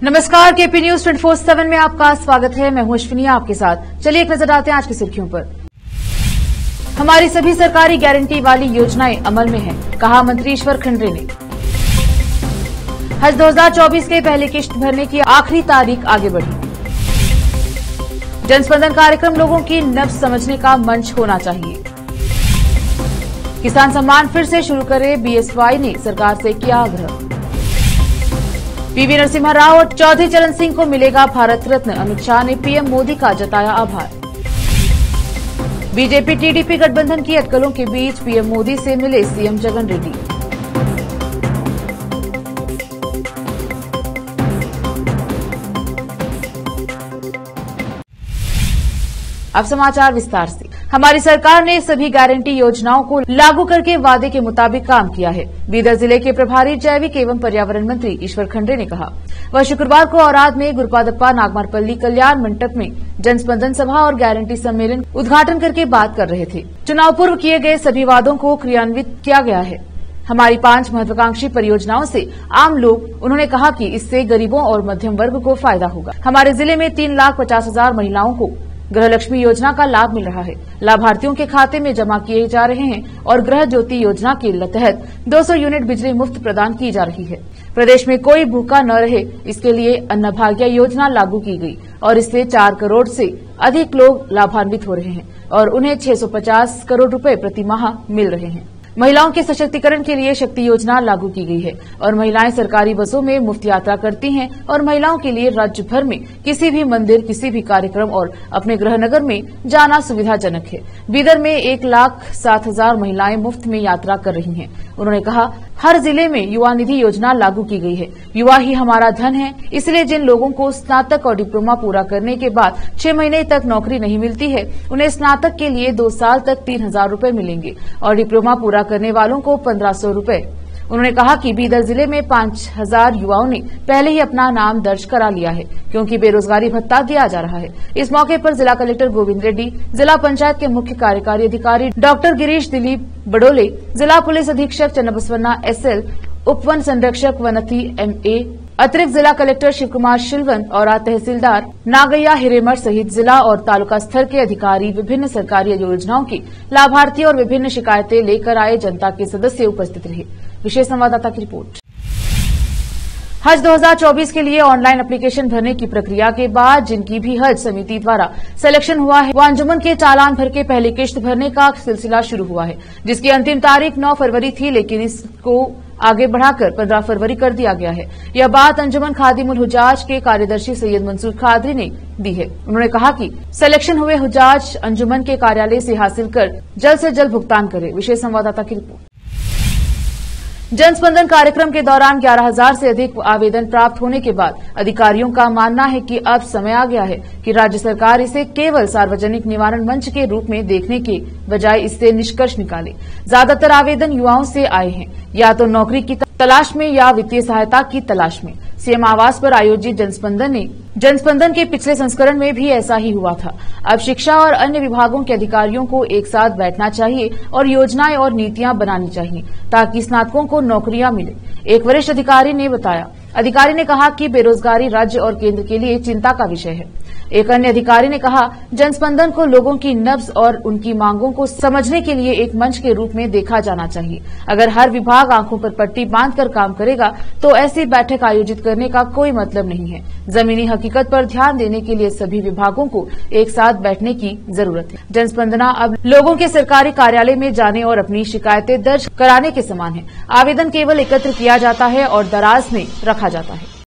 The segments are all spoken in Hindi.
नमस्कार, केपी न्यूज 24/7 में आपका स्वागत है। मैं हूं अश्विनी आपके साथ। चलिए एक नजर डालते हैं आज की सुर्खियों पर। हमारी सभी सरकारी गारंटी वाली योजनाएं अमल में हैं, कहा मंत्री ईश्वर खंडरे ने। हज 2024 के पहली किश्त भरने की आखिरी तारीख आगे बढ़ी। जनस्पंदन कार्यक्रम लोगों की नब्ज समझने का मंच होना चाहिए। किसान सम्मान फिर से शुरू करे, बीएसवाई ने सरकार से किया आग्रह। पीवी नरसिम्हा राव और चौधरी चरण सिंह को मिलेगा भारत रत्न, अमित शाह ने पीएम मोदी का जताया आभार। बीजेपी टीडीपी गठबंधन की अटकलों के बीच पीएम मोदी से मिले सीएम जगन रेड्डी। अब समाचार विस्तार से। हमारी सरकार ने सभी गारंटी योजनाओं को लागू करके वादे के मुताबिक काम किया है, बीदर जिले के प्रभारी जैविक एवं पर्यावरण मंत्री ईश्वर खंडरे ने कहा। वह शुक्रवार को औराद में गुरुपादप्पा नागमारपल्ली कल्याण मंडप में जनस्पंदन सभा और गारंटी सम्मेलन उद्घाटन करके बात कर रहे थे। चुनाव पूर्व किए गए सभी वादों को क्रियान्वित किया गया है। हमारी 5 महत्वाकांक्षी परियोजनाओं से आम लोग, उन्होंने कहा कि इससे गरीबों और मध्यम वर्ग को फायदा होगा। हमारे जिले में 3,50,000 महिलाओं को गृहलक्ष्मी योजना का लाभ मिल रहा है। लाभार्थियों के खाते में जमा किए जा रहे हैं और गृह ज्योति योजना के तहत 200 यूनिट बिजली मुफ्त प्रदान की जा रही है। प्रदेश में कोई भूखा न रहे, इसके लिए अन्नभाग्य योजना लागू की गई और इससे 4 करोड़ से अधिक लोग लाभान्वित हो रहे हैं और उन्हें 650 करोड़ रुपए प्रति माह मिल रहे हैं। महिलाओं के सशक्तिकरण के लिए शक्ति योजना लागू की गई है और महिलाएं सरकारी बसों में मुफ्त यात्रा करती हैं और महिलाओं के लिए राज्य भर में किसी भी मंदिर, किसी भी कार्यक्रम और अपने गृहनगर में जाना सुविधाजनक है। बीदर में 1,07,000 महिलाएं मुफ्त में यात्रा कर रही हैं। उन्होंने कहा, हर जिले में युवा निधि योजना लागू की गई है। युवा ही हमारा धन है, इसलिए जिन लोगों को स्नातक और डिप्लोमा पूरा करने के बाद 6 महीने तक नौकरी नहीं मिलती है, उन्हें स्नातक के लिए 2 साल तक 3,000 रूपये मिलेंगे और डिप्लोमा पूरा करने वालों को 1,500 रूपये। उन्होंने कहा कि बीदर जिले में 5,000 युवाओं ने पहले ही अपना नाम दर्ज करा लिया है, क्योंकि बेरोजगारी भत्ता दिया जा रहा है। इस मौके पर जिला कलेक्टर गोविंद रेड्डी, जिला पंचायत के मुख्य कार्यकारी अधिकारी डॉक्टर गिरीश दिलीप बडोले, जिला पुलिस अधीक्षक चन्नबसवन्ना SL, उप वन संरक्षक वनथी MA, अतिरिक्त जिला कलेक्टर शिव कुमार शिलवन और तहसीलदार नागैया हिरेमठ सहित जिला और तालुका स्तर के अधिकारी, विभिन्न सरकारी योजनाओं के लाभार्थी और विभिन्न शिकायतें लेकर आए जनता के सदस्य उपस्थित रहे। विशेष संवाददाता की रिपोर्ट। हज 2024 के लिए ऑनलाइन एप्लीकेशन भरने की प्रक्रिया के बाद जिनकी भी हज समिति द्वारा सिलेक्शन हुआ है, वो अंजुमन के चालान भर के पहली किश्त भरने का सिलसिला शुरू हुआ है, जिसकी अंतिम तारीख 9 फरवरी थी, लेकिन इसको आगे बढ़ाकर 15 फरवरी कर दिया गया है। यह बात अंजुमन खादिमुल हुजाज के कार्यदर्शी सैयद मंसूर खादरी ने दी है। उन्होंने कहा कि सिलेक्शन हुए हुजाज अंजुमन के कार्यालय से हासिल कर जल्द से जल्द भुगतान करें। विशेष संवाददाता की रिपोर्ट। जनस्पंदन कार्यक्रम के दौरान 11,000 से अधिक आवेदन प्राप्त होने के बाद अधिकारियों का मानना है कि अब समय आ गया है कि राज्य सरकार इसे केवल सार्वजनिक निवारण मंच के रूप में देखने के बजाय इससे निष्कर्ष निकाले। ज्यादातर आवेदन युवाओं से आए हैं, या तो नौकरी की तलाश में या वित्तीय सहायता की तलाश में। सीएम आवास पर आयोजित जनस्पंदन के पिछले संस्करण में भी ऐसा ही हुआ था। अब शिक्षा और अन्य विभागों के अधिकारियों को एक साथ बैठना चाहिए और योजनाएं और नीतियां बनानी चाहिए ताकि स्नातकों को नौकरियां मिले, एक वरिष्ठ अधिकारी ने बताया। अधिकारी ने कहा कि बेरोजगारी राज्य और केंद्र के लिए चिंता का विषय है। एक अन्य अधिकारी ने कहा, जनस्पंदन को लोगों की नब्ज और उनकी मांगों को समझने के लिए एक मंच के रूप में देखा जाना चाहिए। अगर हर विभाग आंखों पर पट्टी बांधकर काम करेगा तो ऐसी बैठक आयोजित करने का कोई मतलब नहीं है। जमीनी हकीकत पर ध्यान देने के लिए सभी विभागों को एक साथ बैठने की जरूरत है। जनस्पंदना अब लोगों के सरकारी कार्यालय में जाने और अपनी शिकायतें दर्ज कराने के समान है। आवेदन केवल एकत्र किया जाता है और दराज में रखा जाता है।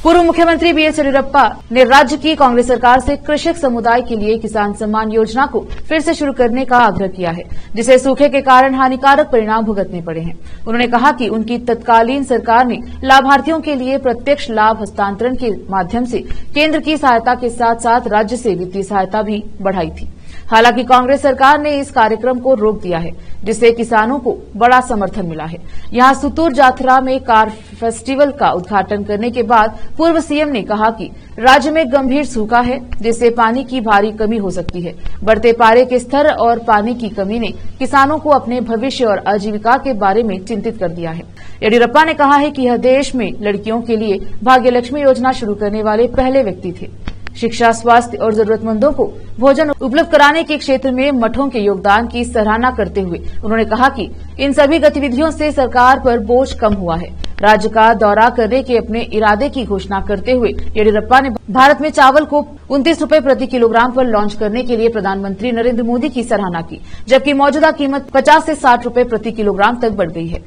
पूर्व मुख्यमंत्री बीएस येदियुरप्पा ने राज्य की कांग्रेस सरकार से कृषक समुदाय के लिए किसान सम्मान योजना को फिर से शुरू करने का आग्रह किया है, जिसे सूखे के कारण हानिकारक परिणाम भुगतने पड़े हैं। उन्होंने कहा कि उनकी तत्कालीन सरकार ने लाभार्थियों के लिए प्रत्यक्ष लाभ हस्तांतरण के माध्यम से केंद्र की सहायता के साथ साथ राज्य से वित्तीय सहायता भी बढ़ाई थी। हालांकि कांग्रेस सरकार ने इस कार्यक्रम को रोक दिया है, जिससे किसानों को बड़ा समर्थन मिला है। यहां सुतूर जाथरा में कार फेस्टिवल का उद्घाटन करने के बाद पूर्व सीएम ने कहा कि राज्य में गंभीर सूखा है, जिससे पानी की भारी कमी हो सकती है। बढ़ते पारे के स्तर और पानी की कमी ने किसानों को अपने भविष्य और आजीविका के बारे में चिंतित कर दिया है। येडियुरप्पा ने कहा है कि यह देश में लड़कियों के लिए भाग्य लक्ष्मी योजना शुरू करने वाले पहले व्यक्ति थे। शिक्षा, स्वास्थ्य और जरूरतमंदों को भोजन उपलब्ध कराने के क्षेत्र में मठों के योगदान की सराहना करते हुए उन्होंने कहा कि इन सभी गतिविधियों से सरकार पर बोझ कम हुआ है। राज्य का दौरा करने के अपने इरादे की घोषणा करते हुए येडियुरप्पा ने भारत में चावल को 29 रुपए प्रति किलोग्राम पर लॉन्च करने के लिए प्रधानमंत्री नरेंद्र मोदी की सराहना की, जबकि मौजूदा कीमत 50 से 60 रुपए प्रति किलोग्राम तक बढ़ गई है।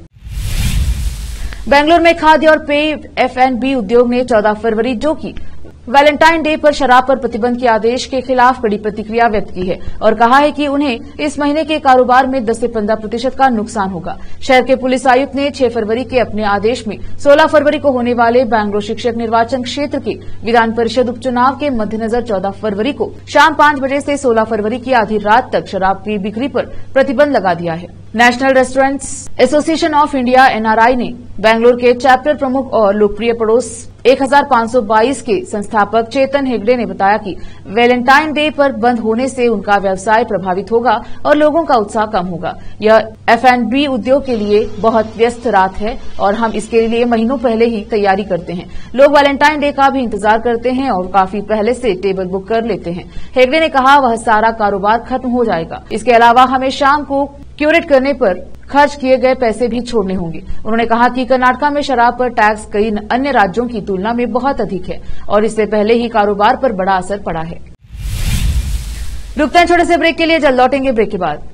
बेंगलुरु में खाद्य और पेय F&B उद्योग ने 14 फरवरी जो कि वैलेंटाइन डे पर शराब पर प्रतिबंध के आदेश के खिलाफ कड़ी प्रतिक्रिया व्यक्त की है और कहा है कि उन्हें इस महीने के कारोबार में 10 से 15% का नुकसान होगा। शहर के पुलिस आयुक्त ने 6 फरवरी के अपने आदेश में 16 फरवरी को होने वाले बैंगलोर शिक्षक निर्वाचन क्षेत्र के विधान परिषद उपचुनाव के मद्देनजर 14 फरवरी को शाम 5 बजे से 16 फरवरी की आधी रात तक शराब की बिक्री पर प्रतिबंध लगा दिया है। National restaurants association of India NRI ने बेंगलुरु के चैप्टर प्रमुख और लोकप्रिय पड़ोस 1522 के संस्थापक चेतन हेगड़े ने बताया कि वैलेंटाइन डे पर बंद होने से उनका व्यवसाय प्रभावित होगा और लोगों का उत्साह कम होगा। यह F&B उद्योग के लिए बहुत व्यस्त रात है और हम इसके लिए महीनों पहले ही तैयारी करते हैं। लोग वैलेंटाइन डे का भी इंतजार करते हैं और काफी पहले से टेबल बुक कर लेते हैं। हेगड़े ने कहा वह सारा कारोबार खत्म हो जाएगा। इसके अलावा हमें शाम को क्यूरेट करने पर खर्च किए गए पैसे भी छोड़ने होंगे। उन्होंने कहा कि कर्नाटक में शराब पर टैक्स कई अन्य राज्यों की तुलना में बहुत अधिक है और इससे पहले ही कारोबार पर बड़ा असर पड़ा है। रुकते हैं छोटे से ब्रेक के लिए, जल्द लौटेंगे ब्रेक के बाद।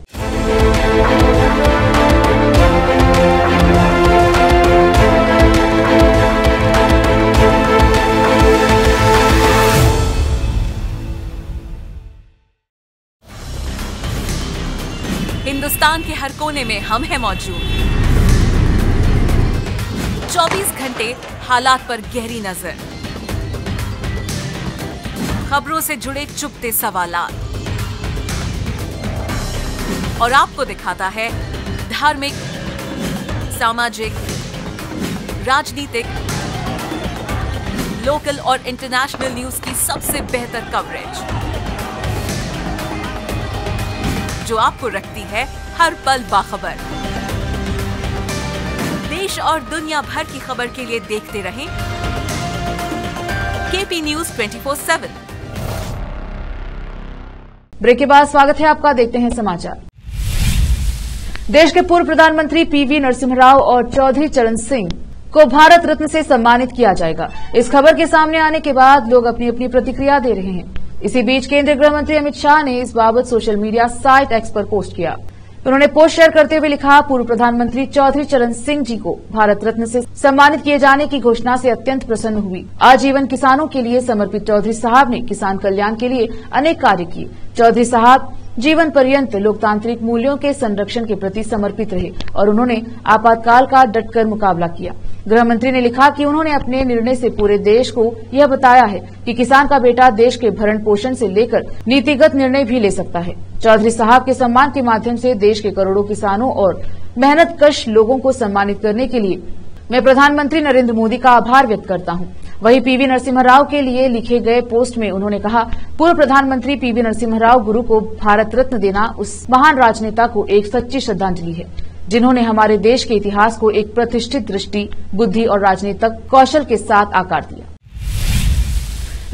हिंदुस्तान के हर कोने में हम हैं मौजूद। 24 घंटे हालात पर गहरी नजर, खबरों से जुड़े चुपते सवालात और आपको दिखाता है धार्मिक, सामाजिक, राजनीतिक, लोकल और इंटरनेशनल न्यूज की सबसे बेहतर कवरेज जो आपको रखती है हर पल बाखबर। देश और दुनिया भर की खबर के लिए देखते रहें KP News 24/7। ब्रेक के बाद स्वागत है आपका, देखते हैं समाचार। देश के पूर्व प्रधानमंत्री PV नरसिम्हा राव और चौधरी चरण सिंह को भारत रत्न से सम्मानित किया जाएगा। इस खबर के सामने आने के बाद लोग अपनी अपनी प्रतिक्रिया दे रहे हैं। इसी बीच केंद्रीय गृह मंत्री अमित शाह ने इस बाबत सोशल मीडिया साइट X पर पोस्ट किया। उन्होंने पोस्ट शेयर करते हुए लिखा, पूर्व प्रधानमंत्री चौधरी चरण सिंह जी को भारत रत्न से सम्मानित किए जाने की घोषणा से अत्यंत प्रसन्न हुई। आजीवन किसानों के लिए समर्पित चौधरी साहब ने किसान कल्याण के लिए अनेक कार्य किए। चौधरी साहब जीवन पर्यंत लोकतांत्रिक मूल्यों के संरक्षण के प्रति समर्पित रहे और उन्होंने आपातकाल का डटकर मुकाबला किया। गृह मंत्री ने लिखा कि उन्होंने अपने निर्णय से पूरे देश को यह बताया है कि किसान का बेटा देश के भरण पोषण से लेकर नीतिगत निर्णय भी ले सकता है। चौधरी साहब के सम्मान के माध्यम से देश के करोड़ों किसानों और मेहनतकश लोगों को सम्मानित करने के लिए मैं प्रधानमंत्री नरेंद्र मोदी का आभार व्यक्त करता हूं। वहीं PV नरसिम्हा राव के लिए लिखे गए पोस्ट में उन्होंने कहा, पूर्व प्रधानमंत्री PV नरसिम्हा राव गुरु को भारत रत्न देना उस महान राजनेता को एक सच्ची श्रद्धांजलि है जिन्होंने हमारे देश के इतिहास को एक प्रतिष्ठित दृष्टि, बुद्धि और राजनीतिक कौशल के साथ आकार दिया।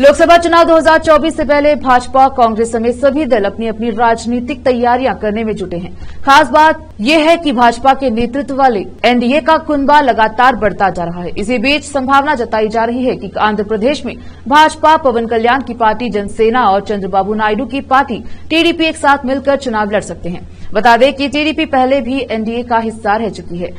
लोकसभा चुनाव 2024 से पहले भाजपा, कांग्रेस समेत सभी दल अपनी अपनी राजनीतिक तैयारियां करने में जुटे हैं। खास बात यह है कि भाजपा के नेतृत्व वाले NDA का कुनबा लगातार बढ़ता जा रहा है। इसी बीच संभावना जताई जा रही है कि आंध्र प्रदेश में भाजपा, पवन कल्याण की पार्टी जनसेना और चंद्रबाबू नायडू की पार्टी TDP एक साथ मिलकर चुनाव लड़ सकते हैं। बता दें कि TDP पहले भी NDA का हिस्सा रह चुकी है।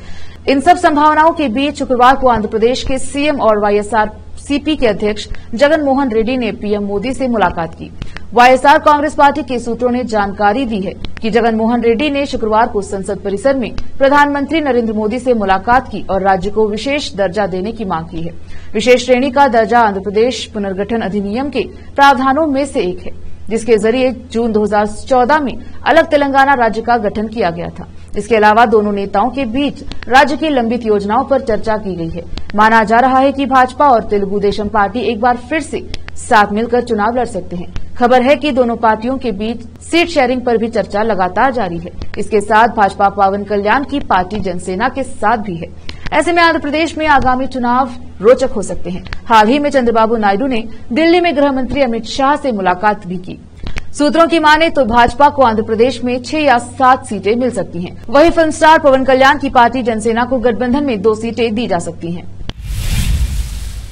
इन सब संभावनाओं के बीच शुक्रवार को आंध्र प्रदेश के CM और YSRCP के अध्यक्ष जगन मोहन रेड्डी ने PM मोदी से मुलाकात की। YSR कांग्रेस पार्टी के सूत्रों ने जानकारी दी है कि जगन मोहन रेड्डी ने शुक्रवार को संसद परिसर में प्रधानमंत्री नरेंद्र मोदी से मुलाकात की और राज्य को विशेष दर्जा देने की मांग की है। विशेष श्रेणी का दर्जा आंध्र प्रदेश पुनर्गठन अधिनियम के प्रावधानों में से एक है। जिसके जरिए जून 2014 में अलग तेलंगाना राज्य का गठन किया गया था। इसके अलावा दोनों नेताओं के बीच राज्य की लंबित योजनाओं पर चर्चा की गई है। माना जा रहा है कि भाजपा और तेलुगु देशम पार्टी एक बार फिर से साथ मिलकर चुनाव लड़ सकते हैं। खबर है कि दोनों पार्टियों के बीच सीट शेयरिंग पर भी चर्चा लगातार जारी है। इसके साथ भाजपा पवन कल्याण की पार्टी जनसेना के साथ भी है। ऐसे में आंध्र प्रदेश में आगामी चुनाव रोचक हो सकते हैं। हाल ही में चंद्रबाबू नायडू ने दिल्ली में गृह मंत्री अमित शाह से मुलाकात भी की। सूत्रों की माने तो भाजपा को आंध्र प्रदेश में 6 या 7 सीटें मिल सकती हैं। वहीं फिल्म स्टार पवन कल्याण की पार्टी जनसेना को गठबंधन में 2 सीटें दी जा सकती हैं।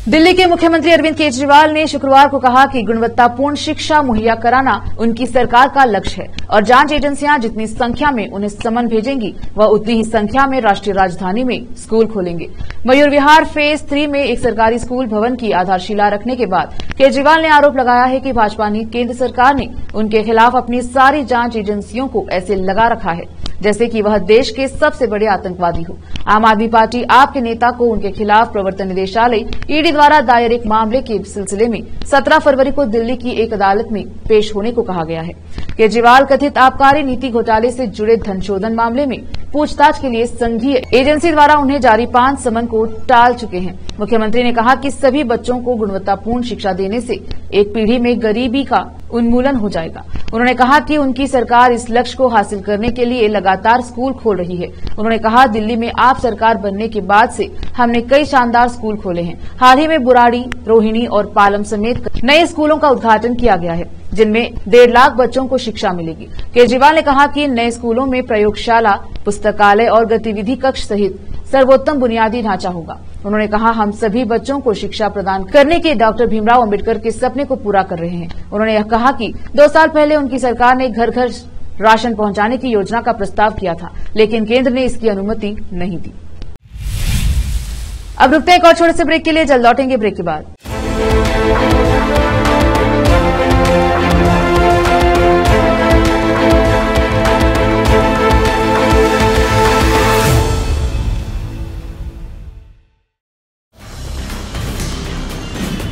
दिल्ली के मुख्यमंत्री अरविंद केजरीवाल ने शुक्रवार को कहा कि गुणवत्तापूर्ण शिक्षा मुहैया कराना उनकी सरकार का लक्ष्य है और जांच एजेंसियां जितनी संख्या में उन्हें समन भेजेंगी वह उतनी ही संख्या में राष्ट्रीय राजधानी में स्कूल खोलेंगे। मयूर विहार फेज 3 में एक सरकारी स्कूल भवन की आधारशिला रखने के बाद केजरीवाल ने आरोप लगाया है कि भाजपा ने केंद्र सरकार ने उनके खिलाफ अपनी सारी जांच एजेंसियों को ऐसे लगा रखा है जैसे कि वह देश के सबसे बड़े आतंकवादी हो। आम आदमी पार्टी आप के नेता को उनके खिलाफ प्रवर्तन निदेशालय ईडी द्वारा दायर एक मामले के सिलसिले में 17 फरवरी को दिल्ली की एक अदालत में पेश होने को कहा गया है। केजरीवाल कथित आबकारी नीति घोटाले से जुड़े धन शोधन मामले में पूछताछ के लिए संघीय एजेंसी द्वारा उन्हें जारी 5 समन को टाल चुके हैं। मुख्यमंत्री ने कहा कि सभी बच्चों को गुणवत्तापूर्ण शिक्षा देने से एक पीढ़ी में गरीबी का उन्मूलन हो जाएगा। उन्होंने कहा कि उनकी सरकार इस लक्ष्य को हासिल करने के लिए लगातार स्कूल खोल रही है। उन्होंने कहा दिल्ली में आप सरकार बनने के बाद से हमने कई शानदार स्कूल खोले हैं। हाल ही में बुराड़ी, रोहिणी और पालम समेत नए स्कूलों का उद्घाटन किया गया है जिनमें 1.5 लाख बच्चों को शिक्षा मिलेगी। केजरीवाल ने कहा कि नए स्कूलों में प्रयोगशाला, पुस्तकालय और गतिविधि कक्ष सहित सर्वोत्तम बुनियादी ढांचा होगा। उन्होंने कहा हम सभी बच्चों को शिक्षा प्रदान करने के डॉक्टर भीमराव अंबेडकर के सपने को पूरा कर रहे हैं। उन्होंने यह कहा कि 2 साल पहले उनकी सरकार ने घर घर राशन पहुंचाने की योजना का प्रस्ताव किया था लेकिन केंद्र ने इसकी अनुमति नहीं दी। अब रुकते हैं एक और छोटे से ब्रेक के लिए, जल्द लौटेंगे ब्रेक के बाद।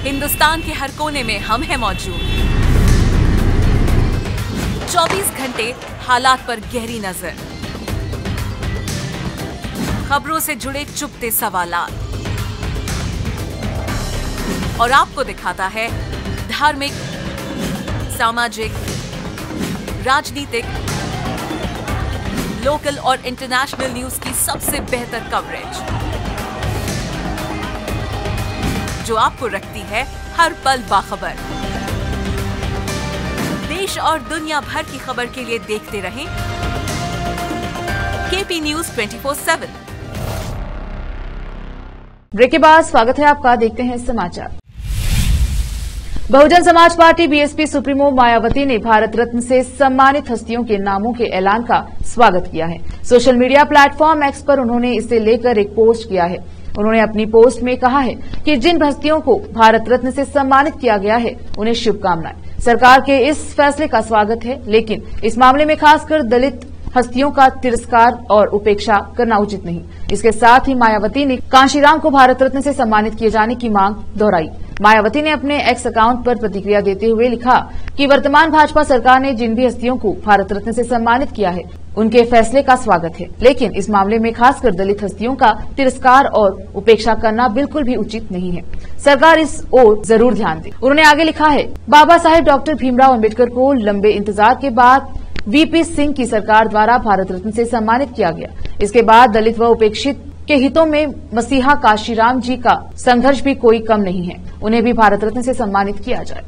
हिंदुस्तान के हर कोने में हम हैं मौजूद। 24 घंटे हालात पर गहरी नजर, खबरों से जुड़े चुपते सवालात और आपको दिखाता है धार्मिक, सामाजिक, राजनीतिक, लोकल और इंटरनेशनल न्यूज की सबसे बेहतर कवरेज जो आपको रखती है हर पल बाखबर। देश और दुनिया भर की खबर के लिए देखते रहें केपी न्यूज 24/7। ब्रेक के बाद स्वागत है आपका, देखते हैं समाचार। Bahujan Samaj party BSP supremo Mayawati ने भारत रत्न से सम्मानित हस्तियों के नामों के ऐलान का स्वागत किया है। सोशल मीडिया प्लेटफॉर्म एक्स पर उन्होंने इसे लेकर एक पोस्ट किया है। उन्होंने अपनी पोस्ट में कहा है कि जिन हस्तियों को भारत रत्न से सम्मानित किया गया है उन्हें शुभकामनाएं। सरकार के इस फैसले का स्वागत है लेकिन इस मामले में खासकर दलित हस्तियों का तिरस्कार और उपेक्षा करना उचित नहीं। इसके साथ ही मायावती ने कांशीराम को भारत रत्न से सम्मानित किए जाने की मांग दोहराई। मायावती ने अपने एक्स अकाउंट पर प्रतिक्रिया देते हुए लिखा कि वर्तमान भाजपा सरकार ने जिन भी हस्तियों को भारत रत्न से सम्मानित किया है उनके फैसले का स्वागत है लेकिन इस मामले में खासकर दलित हस्तियों का तिरस्कार और उपेक्षा करना बिल्कुल भी उचित नहीं है। सरकार इस ओर जरूर ध्यान दे। उन्होंने आगे लिखा है, बाबा साहेब डॉक्टर भीमराव अंबेडकर को लंबे इंतजार के बाद वीपी सिंह की सरकार द्वारा भारत रत्न से सम्मानित किया गया। इसके बाद दलित व उपेक्षित के हितों में मसीहा काशीराम जी का संघर्ष भी कोई कम नहीं है। उन्हें भी भारत रत्न से सम्मानित किया जाए।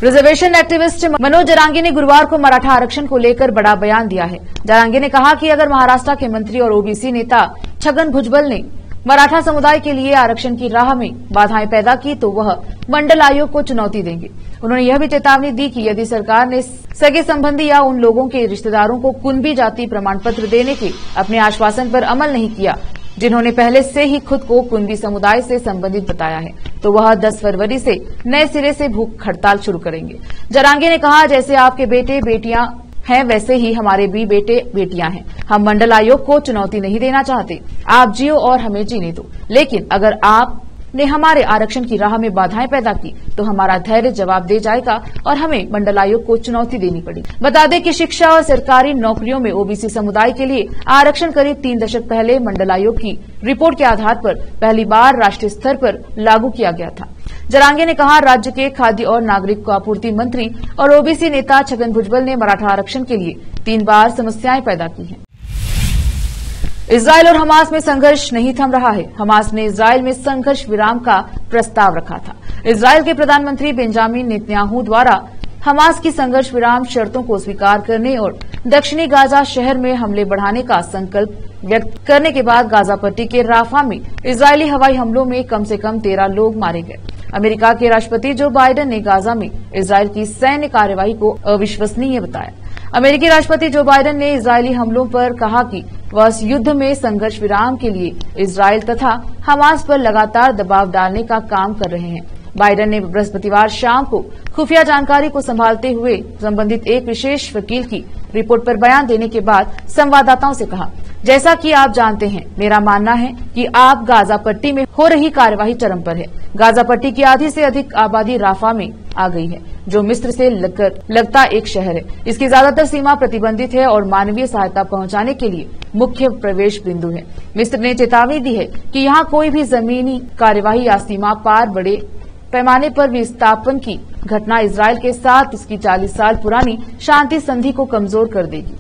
रिजर्वेशन एक्टिविस्ट मनोज जरांगी ने गुरुवार को मराठा आरक्षण को लेकर बड़ा बयान दिया है। जरांगी ने कहा कि अगर महाराष्ट्र के मंत्री और ओबीसी नेता छगन भुजबल ने मराठा समुदाय के लिए आरक्षण की राह में बाधाएं पैदा की तो वह मंडल आयोग को चुनौती देंगे। उन्होंने यह भी चेतावनी दी कि यदि सरकार ने सगे संबंधी या उन लोगों के रिश्तेदारों को कुनबी जाति प्रमाण पत्र देने के अपने आश्वासन पर अमल नहीं किया जिन्होंने पहले से ही खुद को कुनबी समुदाय से संबंधित बताया है तो वह 10 फरवरी से नए सिरे से भूख हड़ताल शुरू करेंगे। जरांगे ने कहा, जैसे आपके बेटे बेटियां हैं वैसे ही हमारे भी बेटे बेटियां हैं। हम मंडल आयोग को चुनौती नहीं देना चाहते। आप जियो और हमें जीने दो, लेकिन अगर आप ने हमारे आरक्षण की राह में बाधाएं पैदा की तो हमारा धैर्य जवाब दे जाएगा और हमें मंडलायोग को चुनौती देनी पड़ी। बता दें कि शिक्षा और सरकारी नौकरियों में ओबीसी समुदाय के लिए आरक्षण करीब 3 दशक पहले मंडलायोग की रिपोर्ट के आधार पर पहली बार राष्ट्रीय स्तर पर लागू किया गया था। जरांगे ने कहा, राज्य के खाद्य और नागरिक आपूर्ति मंत्री और ओबीसी नेता छगन भुजबल ने मराठा आरक्षण के लिए 3 बार समस्याएं पैदा की हैं। इजरायल और हमास में संघर्ष नहीं थम रहा है। हमास ने इजरायल में संघर्ष विराम का प्रस्ताव रखा था। इजरायल के प्रधानमंत्री बेंजामिन नेतन्याहू द्वारा हमास की संघर्ष विराम शर्तों को स्वीकार करने और दक्षिणी गाजा शहर में हमले बढ़ाने का संकल्प व्यक्त करने के बाद गाजा पट्टी के राफा में इजरायली हवाई हमलों में कम से कम 13 लोग मारे गए। अमेरिका के राष्ट्रपति जो बाइडेन ने गाजा में इजरायल की सैन्य कार्यवाही को अविश्वसनीय बताया। अमेरिकी राष्ट्रपति जो बाइडेन ने इजरायली हमलों पर कहा कि वह इस युद्ध में संघर्ष विराम के लिए इजरायल तथा हमास पर लगातार दबाव डालने का काम कर रहे हैं। बाइडेन ने बृहस्पतिवार शाम को खुफिया जानकारी को संभालते हुए संबंधित एक विशेष वकील की रिपोर्ट पर बयान देने के बाद संवाददाताओं से कहा, जैसा कि आप जानते हैं, मेरा मानना है कि आप गाजा पट्टी में हो रही कार्यवाही चरम पर है। गाजा पट्टी की आधी से अधिक आबादी राफा में आ गई है, जो मिस्र से लगता एक शहर है। इसकी ज्यादातर सीमा प्रतिबंधित है और मानवीय सहायता पहुंचाने के लिए मुख्य प्रवेश बिंदु है। मिस्र ने चेतावनी दी है कि यहां कोई भी जमीनी कार्यवाही या सीमा पार बड़े पैमाने पर विस्थापन की घटना इजरायल के साथ इसकी 40 साल पुरानी शांति संधि को कमजोर कर देगी।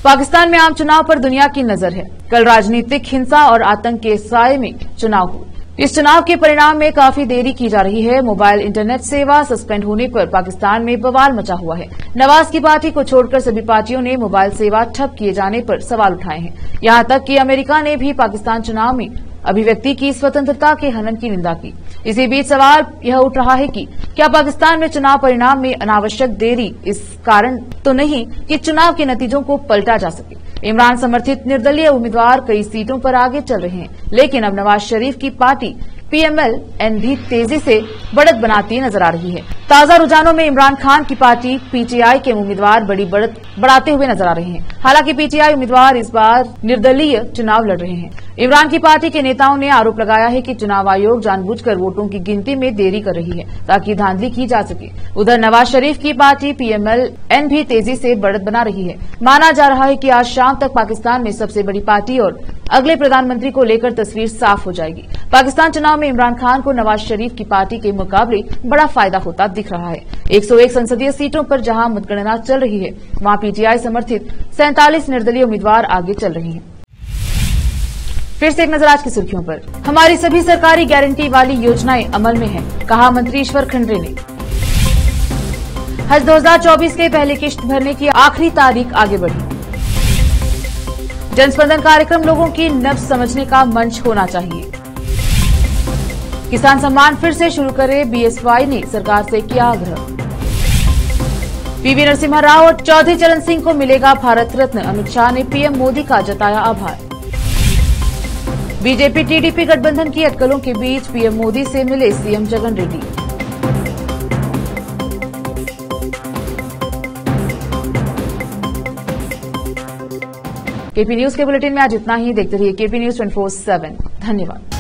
पाकिस्तान में आम चुनाव पर दुनिया की नजर है। कल राजनीतिक हिंसा और आतंक के साए में चुनाव हुए। इस चुनाव के परिणाम में काफी देरी की जा रही है। मोबाइल इंटरनेट सेवा सस्पेंड होने पर पाकिस्तान में बवाल मचा हुआ है। नवाज की पार्टी को छोड़कर सभी पार्टियों ने मोबाइल सेवा ठप किए जाने पर सवाल उठाए हैं। यहां तक कि अमेरिका ने भी पाकिस्तान चुनाव में अभिव्यक्ति की स्वतंत्रता के हनन की निंदा की। इसी बीच सवाल यह उठ रहा है कि क्या पाकिस्तान में चुनाव परिणाम में अनावश्यक देरी इस कारण तो नहीं कि चुनाव के नतीजों को पलटा जा सके। इमरान समर्थित निर्दलीय उम्मीदवार कई सीटों पर आगे चल रहे हैं, लेकिन अब नवाज शरीफ की पार्टी PMLN भी तेजी से बढ़त बनाती नजर आ रही है। ताजा रुझानों में इमरान खान की पार्टी PTI के उम्मीदवार बड़ी बढ़त बढ़ाते हुए नजर आ रहे हैं। हालांकि PTI उम्मीदवार इस बार निर्दलीय चुनाव लड़ रहे हैं। इमरान की पार्टी के नेताओं ने आरोप लगाया है कि चुनाव आयोग जानबूझकर वोटों की गिनती में देरी कर रही है ताकि धांधली की जा सके। उधर नवाज शरीफ की पार्टी PMLN भी तेजी से बढ़त बना रही है। माना जा रहा है कि आज शाम तक पाकिस्तान में सबसे बड़ी पार्टी और अगले प्रधानमंत्री को लेकर तस्वीर साफ हो जाएगी। पाकिस्तान चुनाव में इमरान खान को नवाज शरीफ की पार्टी के मुकाबले बड़ा फायदा होता दिख रहा है। 101 संसदीय सीटों पर जहां मतगणना चल रही है, वहां PTI समर्थित 47 निर्दलीय उम्मीदवार आगे चल रहे हैं। फिर से एक नजर आज की सुर्खियों पर। हमारी सभी सरकारी गारंटी वाली योजनाएं अमल में हैं, कहा मंत्री ईश्वर खंडरे ने। हज 2024 के पहली किश्त भरने की आखिरी तारीख आगे बढ़ी। जनस्पंदन कार्यक्रम लोगों की नब्ज समझने का मंच होना चाहिए। किसान सम्मान फिर से शुरू करे, BSY ने सरकार से किया आग्रह। PV नरसिम्हा राव और चौधरी चरण सिंह को मिलेगा भारत रत्न, अमित शाह ने PM मोदी का जताया आभार। बीजेपी TDP गठबंधन की अटकलों के बीच PM मोदी से मिले CM Jagan Reddy. KP news के बुलेटिन में आज इतना ही। देखते रहिए KP News 24/7। धन्यवाद।